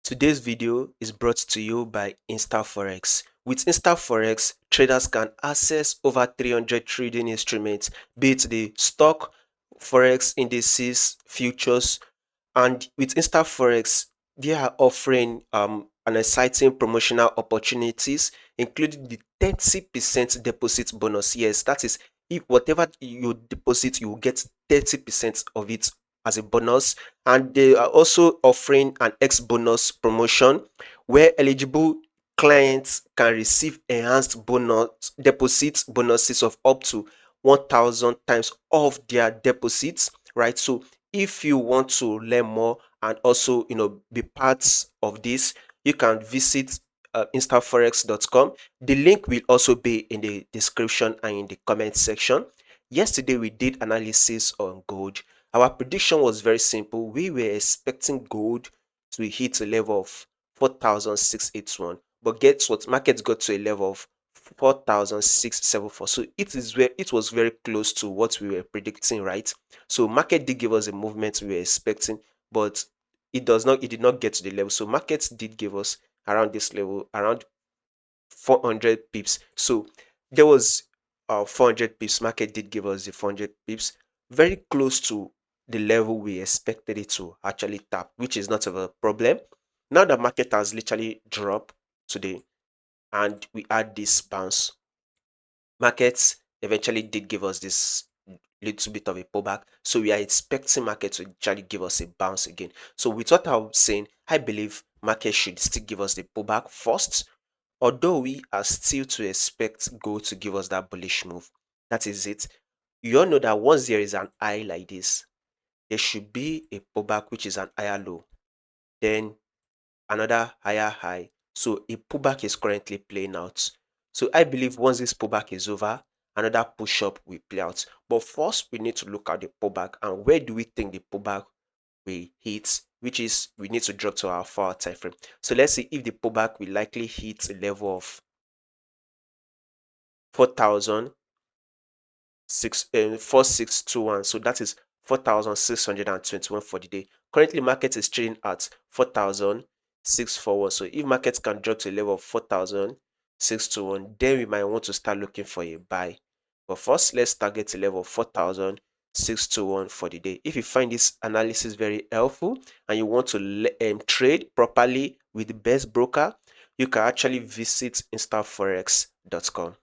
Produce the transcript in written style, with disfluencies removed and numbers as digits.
Today's video is brought to you by Forex. With Forex, traders can access over 300 trading instruments, be it the stock, forex indices, futures, and with Forex, they are offering an exciting promotional opportunities, including the 30% deposit bonus. Yes, that is, if whatever you deposit, you will get 30% of it as a bonus. And they are also offering an X bonus promotion where eligible clients can receive enhanced bonus deposit bonuses of up to 1,000 times of their deposits, right? So if you want to learn more and also be parts of this, you can visit instaforex.com. The link will also be in the description and in the comment section. Yesterday we did analysis on gold. Our prediction was very simple. We were expecting gold to hit a level of 4,681, but guess what, market got to a level of 4,674. So it was very close to what we were predicting, right? So market did give us a movement we were expecting, but it did not get to the level. So markets did give us around this level, around 400 pips. So there was 400 pips. Market did give us the 400 pips, very close to the level we expected it to actually tap, which is not a problem. Now the market has literally dropped today and we had this bounce. Markets eventually did give us this little bit of a pullback, so we are expecting market to actually give us a bounce again. So with what I'm saying, I believe market should still give us the pullback first, although we are still to expect gold to give us that bullish move. That is it. You all know that once there is an high like this, there should be a pullback, which is an higher low, then another higher high. So a pullback is currently playing out. So I believe once this pullback is over, another push up will play out. But first, we need to look at the pullback and where do we think the pullback will hit, which is we need to drop to our 4-hour time frame. So let's see if the pullback will likely hit a level of 4621. So that is 4,621 for the day. Currently, market is trading at 4,641. So if market can drop to a level of 4,621, then we might want to start looking for a buy. But first, let's target a level of 4,621 for the day. If you find this analysis very helpful and you want to trade properly with the best broker, you can actually visit instaforex.com.